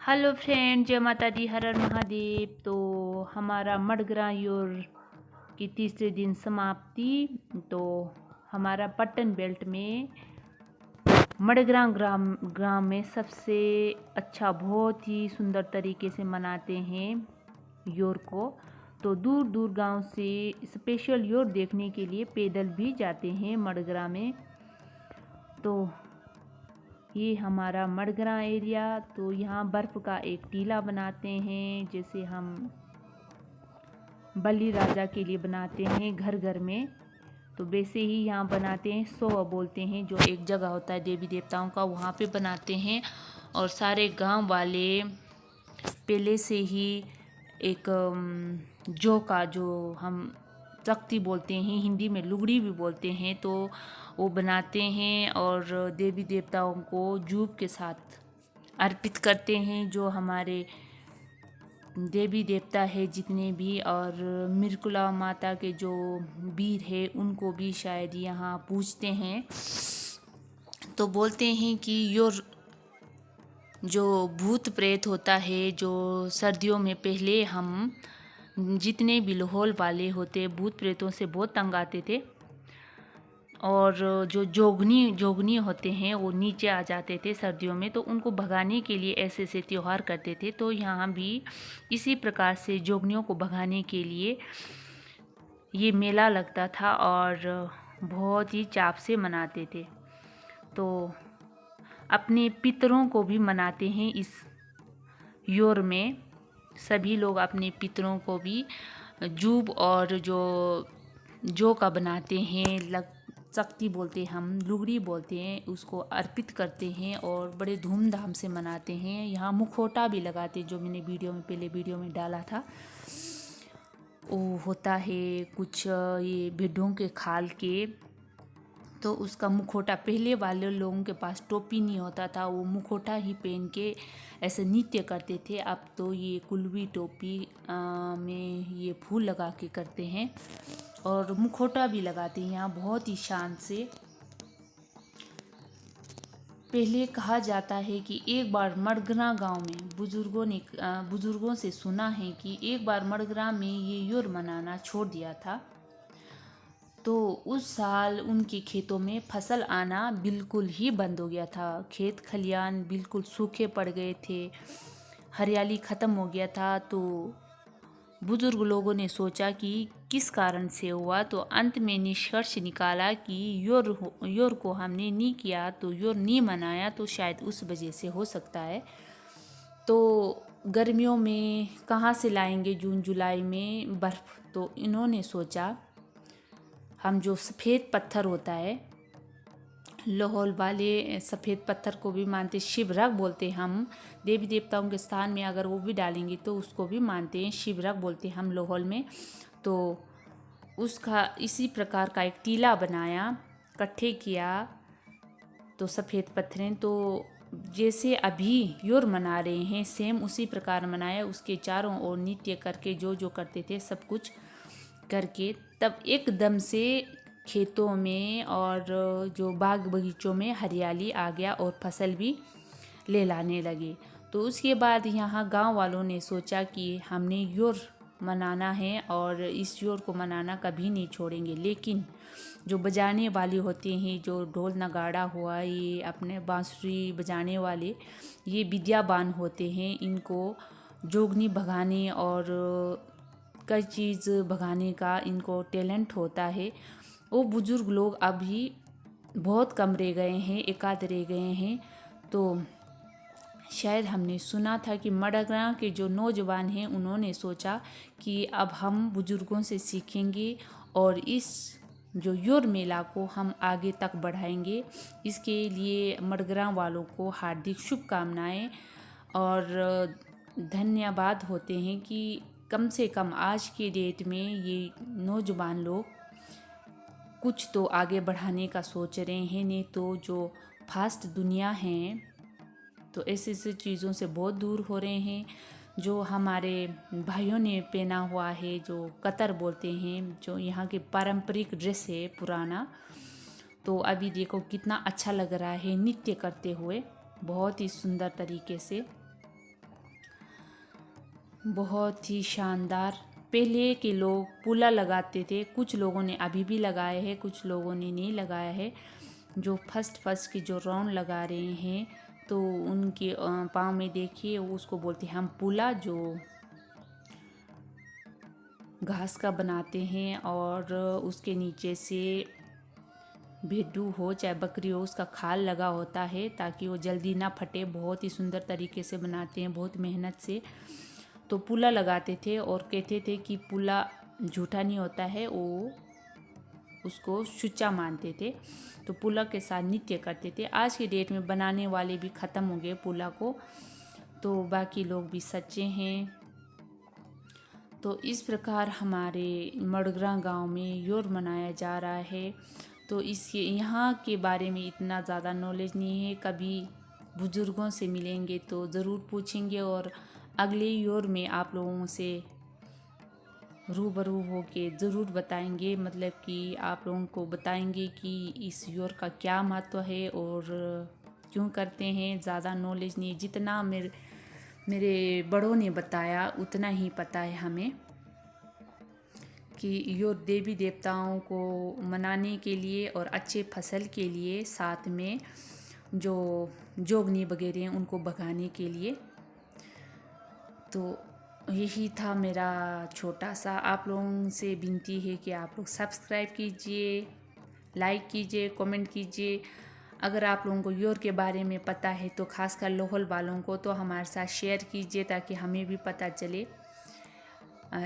Hello friend, जय माता दी, हर हर महादेव। तो हमारा मडग्रा योर की तीसरे दिन समाप्ति। तो हमारा पट्टन बेल्ट में मडग्रा ग्राम में सबसे अच्छा, बहुत ही सुंदर तरीके से मनाते हैं योर को। तो दूर दूर गांव से स्पेशल योर देखने के लिए पैदल भी जाते हैं मडग्रा में। तो ये हमारा मडग्रा एरिया। तो यहाँ बर्फ़ का एक टीला बनाते हैं, जैसे हम बलि राजा के लिए बनाते हैं घर घर में। तो वैसे ही यहाँ बनाते हैं। सोवा बोलते हैं, जो एक जगह होता है देवी देवताओं का, वहाँ पे बनाते हैं। और सारे गांव वाले पहले से ही एक जौ का, जो हम चकती बोलते हैं, हिंदी में लुगड़ी भी बोलते हैं, तो वो बनाते हैं और देवी देवताओं को जूब के साथ अर्पित करते हैं। जो हमारे देवी देवता है जितने भी, और मिर्कुला माता के जो वीर है उनको भी शायद यहाँ पूजते हैं। तो बोलते हैं कि योर जो भूत प्रेत होता है, जो सर्दियों में पहले हम जितने भी लाहौल वाले होते भूत प्रेतों से बहुत तंग आते थे, और जो जोगनी होते हैं वो नीचे आ जाते थे सर्दियों में, तो उनको भगाने के लिए ऐसे ऐसे त्यौहार करते थे। तो यहाँ भी इसी प्रकार से जोगनियों को भगाने के लिए ये मेला लगता था और बहुत ही चाव से मनाते थे। तो अपने पितरों को भी मनाते हैं इस योर में। सभी लोग अपने पितरों को भी जूब और जो का बनाते हैं, चकती बोलते हैं, हम लुगड़ी बोलते हैं, उसको अर्पित करते हैं और बड़े धूमधाम से मनाते हैं। यहाँ मुखौटा भी लगाते, जो मैंने पहले वीडियो में डाला था। वो होता है कुछ ये भेड़ों के खाल के, तो उसका मुखौटा, पहले वाले लोगों के पास टोपी नहीं होता था, वो मुखौटा ही पहन के ऐसे नृत्य करते थे। अब तो ये कुल्वी टोपी में ये फूल लगा के करते हैं और मुखौटा भी लगाते हैं यहाँ बहुत ही शान से। पहले कहा जाता है कि एक बार मडग्रा गांव में बुजुर्गों से सुना है कि एक बार मडग्रा में ये योर मनाना छोड़ दिया था, तो उस साल उनके खेतों में फसल आना बिल्कुल ही बंद हो गया था। खेत खलियान बिल्कुल सूखे पड़ गए थे, हरियाली ख़त्म हो गया था। तो बुजुर्ग लोगों ने सोचा कि किस कारण से हुआ, तो अंत में निष्कर्ष निकाला कि योर को हमने नहीं किया, तो योर नहीं मनाया, तो शायद उस वजह से हो सकता है। तो गर्मियों में कहाँ से लाएंगे जून जुलाई में बर्फ़, तो इन्होंने सोचा हम जो सफ़ेद पत्थर होता है, लाहौल वाले सफ़ेद पत्थर को भी मानते, शिवरक बोलते हैं हम, देवी देवताओं के स्थान में अगर वो भी डालेंगे तो उसको भी मानते हैं, शिवरक बोलते हैं हम लाहौल में। तो उसका इसी प्रकार का एक टीला बनाया, इकट्ठे किया, तो सफ़ेद पत्थरें, तो जैसे अभी योर मना रहे हैं सेम उसी प्रकार मनाया। उसके चारों ओर नृत्य करके जो करते थे सब कुछ करके, तब एकदम से खेतों में और जो बाग बगीचों में हरियाली आ गया और फसल भी ले लाने लगे। तो उसके बाद यहाँ गांव वालों ने सोचा कि हमने योर मनाना है और इस योर को मनाना कभी नहीं छोड़ेंगे। लेकिन जो बजाने वाले होते हैं, जो ढोल नगाड़ा हुआ, ये अपने बांसुरी बजाने वाले, ये विद्यावान होते हैं, इनको जोगनी भगाने और कई चीज़ भगाने का इनको टैलेंट होता है। वो बुज़ुर्ग लोग अभी बहुत कम रह गए हैं, एकाध रह गए हैं। तो शायद हमने सुना था कि मडग्रा के जो नौजवान हैं उन्होंने सोचा कि अब हम बुज़ुर्गों से सीखेंगे और इस जो योर मेला को हम आगे तक बढ़ाएंगे। इसके लिए मडग्रा वालों को हार्दिक शुभकामनाएं और धन्यवाद होते हैं कि कम से कम आज के डेट में ये नौजवान लोग कुछ तो आगे बढ़ाने का सोच रहे हैं। नहीं तो जो फास्ट दुनिया है, तो ऐसे चीज़ों से बहुत दूर हो रहे हैं। जो हमारे भाइयों ने पहना हुआ है, जो कतर बोलते हैं, जो यहाँ की पारंपरिक ड्रेस है पुराना, तो अभी देखो कितना अच्छा लग रहा है नृत्य करते हुए, बहुत ही सुंदर तरीके से। बहुत ही शानदार। पहले के लोग पुला लगाते थे, कुछ लोगों ने अभी भी लगाए हैं, कुछ लोगों ने नहीं लगाया है। जो फर्स्ट के जो राउंड लगा रहे हैं तो उनके पाँव में देखिए उसको बोलते हैं हम पुला, जो घास का बनाते हैं और उसके नीचे से भेड़ू हो चाहे बकरी हो उसका खाल लगा होता है ताकि वो जल्दी ना फटे। बहुत ही सुंदर तरीके से बनाते हैं, बहुत मेहनत से। तो पुला लगाते थे और कहते थे कि पुला झूठा नहीं होता है, वो उसको सुच्चा मानते थे। तो पुला के साथ नृत्य करते थे। आज की डेट में बनाने वाले भी ख़त्म हो गए पुला को, तो बाकी लोग भी सच्चे हैं। तो इस प्रकार हमारे मडग्रा गांव में योर मनाया जा रहा है। तो इसके यहाँ के बारे में इतना ज़्यादा नॉलेज नहीं है। कभी बुज़ुर्गों से मिलेंगे तो ज़रूर पूछेंगे और अगले योर में आप लोगों से रूबरू हो के ज़रूर बताएंगे, मतलब कि आप लोगों को बताएंगे कि इस योर का क्या महत्व है और क्यों करते हैं। ज़्यादा नॉलेज नहीं, जितना मेरे बड़ों ने बताया उतना ही पता है हमें कि योर देवी देवताओं को मनाने के लिए और अच्छे फसल के लिए, साथ में जो जोगनी वगैरह हैं उनको भगाने के लिए। तो यही था मेरा छोटा सा। आप लोगों से विनती है कि आप लोग सब्सक्राइब कीजिए, लाइक कीजिए, कमेंट कीजिए। अगर आप लोगों को योर के बारे में पता है तो खासकर लोहल वालों को तो हमारे साथ शेयर कीजिए ताकि हमें भी पता चले।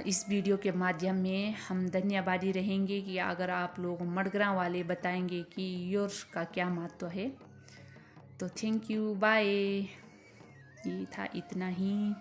इस वीडियो के माध्यम में हम धन्यवादी रहेंगे कि अगर आप लोग मडग्रा वाले बताएंगे कि योर का क्या महत्व है। तो थैंक यू, बाय। ये था इतना ही।